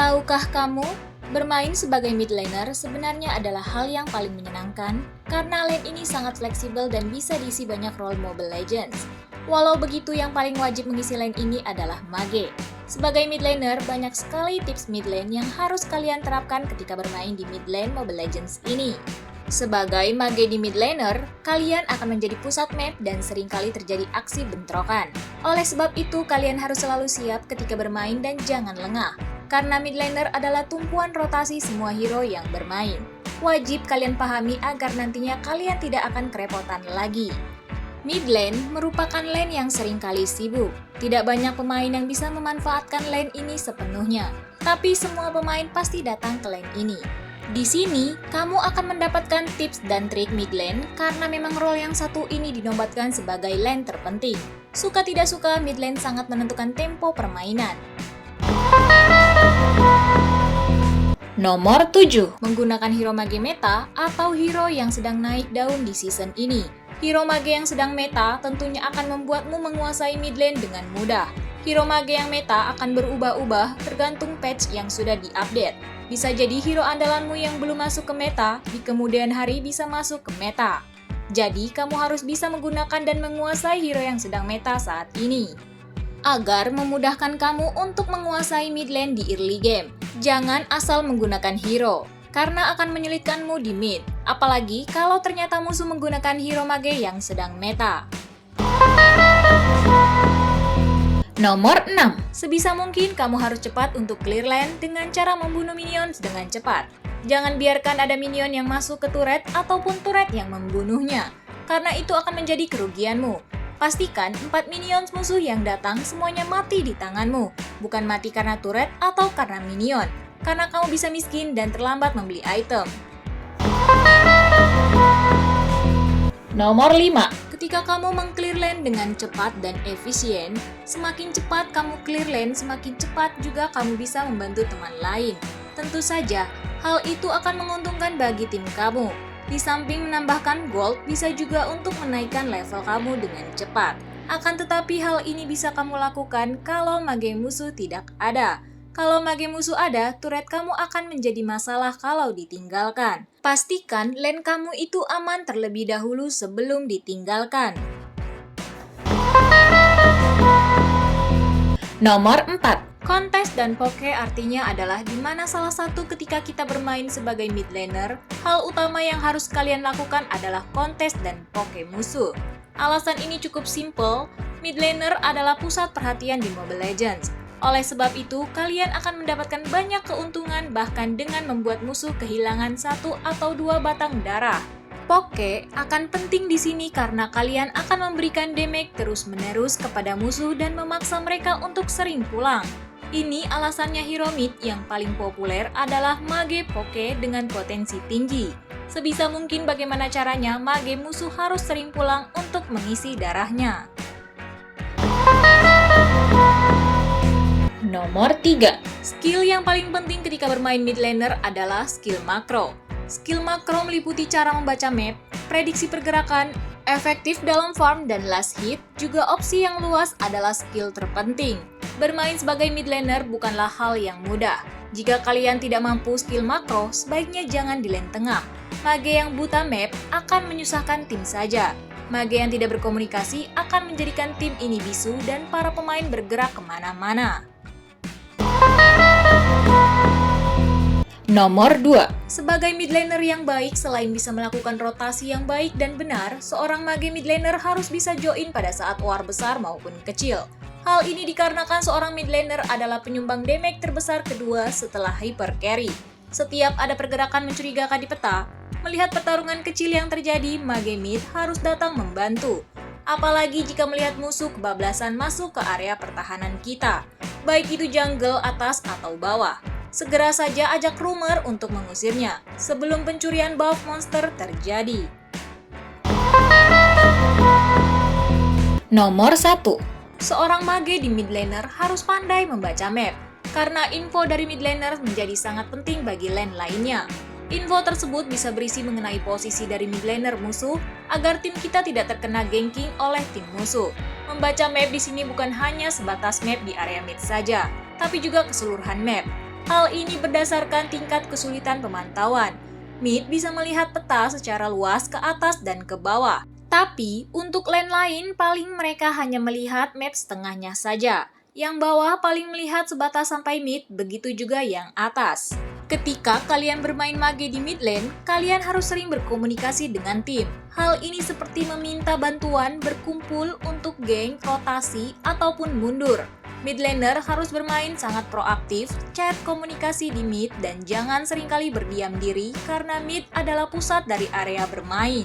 Tahukah kamu, bermain sebagai mid laner sebenarnya adalah hal yang paling menyenangkan karena lane ini sangat fleksibel dan bisa diisi banyak role Mobile Legends. Walau begitu, yang paling wajib mengisi lane ini adalah mage. Sebagai mid laner, banyak sekali tips mid lane yang harus kalian terapkan ketika bermain di mid lane Mobile Legends ini. Sebagai mage di mid laner, kalian akan menjadi pusat map dan seringkali terjadi aksi bentrokan. Oleh sebab itu, kalian harus selalu siap ketika bermain dan jangan lengah. Karena mid laner adalah tumpuan rotasi semua hero yang bermain. Wajib kalian pahami agar nantinya kalian tidak akan kerepotan lagi. Mid lane merupakan lane yang seringkali sibuk. Tidak banyak pemain yang bisa memanfaatkan lane ini sepenuhnya. Tapi semua pemain pasti datang ke lane ini. Di sini, kamu akan mendapatkan tips dan trik mid lane karena memang role yang satu ini dinobatkan sebagai lane terpenting. Suka tidak suka, mid lane sangat menentukan tempo permainan. Nomor 7. Menggunakan hero mage meta atau hero yang sedang naik daun di season ini. Hero mage yang sedang meta tentunya akan membuatmu menguasai mid lane dengan mudah. Hero mage yang meta akan berubah-ubah tergantung patch yang sudah diupdate. Bisa jadi hero andalanmu yang belum masuk ke meta, di kemudian hari bisa masuk ke meta. Jadi, kamu harus bisa menggunakan dan menguasai hero yang sedang meta saat ini. Agar memudahkan kamu untuk menguasai mid lane di early game, jangan asal menggunakan hero, karena akan menyulitkanmu di mid. Apalagi kalau ternyata musuh menggunakan hero mage yang sedang meta. Nomor 6. Sebisa mungkin kamu harus cepat untuk clear lane dengan cara membunuh minions dengan cepat. Jangan biarkan ada minion yang masuk ke turret ataupun turret yang membunuhnya, karena itu akan menjadi kerugianmu. Pastikan 4 minions musuh yang datang semuanya mati di tanganmu, bukan mati karena turret atau karena minion, karena kamu bisa miskin dan terlambat membeli item. Nomor 5. Ketika kamu meng-clear lane dengan cepat dan efisien, semakin cepat kamu clear lane, semakin cepat juga kamu bisa membantu teman lain. Tentu saja, hal itu akan menguntungkan bagi tim kamu. Di samping menambahkan gold, bisa juga untuk menaikkan level kamu dengan cepat. Akan tetapi hal ini bisa kamu lakukan kalau mage musuh tidak ada. Kalau mage musuh ada, turret kamu akan menjadi masalah kalau ditinggalkan. Pastikan lane kamu itu aman terlebih dahulu sebelum ditinggalkan. Nomor 4. Kontes dan poke artinya adalah di mana salah satu ketika kita bermain sebagai mid laner, hal utama yang harus kalian lakukan adalah kontes dan poke musuh. Alasan ini cukup simple, mid laner adalah pusat perhatian di Mobile Legends. Oleh sebab itu, kalian akan mendapatkan banyak keuntungan bahkan dengan membuat musuh kehilangan 1 atau 2 batang darah. Poke akan penting di sini karena kalian akan memberikan damage terus-menerus kepada musuh dan memaksa mereka untuk sering pulang. Ini alasannya hero mid yang paling populer adalah mage poke dengan potensi tinggi. Sebisa mungkin bagaimana caranya mage musuh harus sering pulang untuk mengisi darahnya. Nomor 3. Skill yang paling penting ketika bermain mid laner adalah skill makro. Skill makro meliputi cara membaca map, prediksi pergerakan, efektif dalam farm dan last hit, juga opsi yang luas adalah skill terpenting. Bermain sebagai mid laner bukanlah hal yang mudah. Jika kalian tidak mampu skill makro, sebaiknya jangan di lane tengah. Mage yang buta map akan menyusahkan tim saja. Mage yang tidak berkomunikasi akan menjadikan tim ini bisu dan para pemain bergerak kemana-mana. Nomor 2. Sebagai mid laner yang baik, selain bisa melakukan rotasi yang baik dan benar, seorang mage mid laner harus bisa join pada saat war besar maupun kecil. Hal ini dikarenakan seorang mid laner adalah penyumbang damage terbesar kedua setelah hyper carry. Setiap ada pergerakan mencurigakan di peta, melihat pertarungan kecil yang terjadi, mage mid harus datang membantu. Apalagi jika melihat musuh kebablasan masuk ke area pertahanan kita, baik itu jungle, atas, atau bawah. Segera saja ajak rumor untuk mengusirnya sebelum pencurian buff monster terjadi. Nomor 1. Seorang mage di mid laner harus pandai membaca map, karena info dari mid laner menjadi sangat penting bagi lane lainnya. Info tersebut bisa berisi mengenai posisi dari mid laner musuh agar tim kita tidak terkena ganking oleh tim musuh. Membaca map di sini bukan hanya sebatas map di area mid saja, tapi juga keseluruhan map. Hal ini berdasarkan tingkat kesulitan pemantauan. Mid bisa melihat peta secara luas ke atas dan ke bawah. Tapi, untuk lane lain paling mereka hanya melihat map setengahnya saja. Yang bawah paling melihat sebatas sampai mid, begitu juga yang atas. Ketika kalian bermain mage di mid lane, kalian harus sering berkomunikasi dengan tim. Hal ini seperti meminta bantuan, berkumpul untuk gank, rotasi, ataupun mundur. Mid laner harus bermain sangat proaktif, chat komunikasi di mid, dan jangan seringkali berdiam diri karena mid adalah pusat dari area bermain.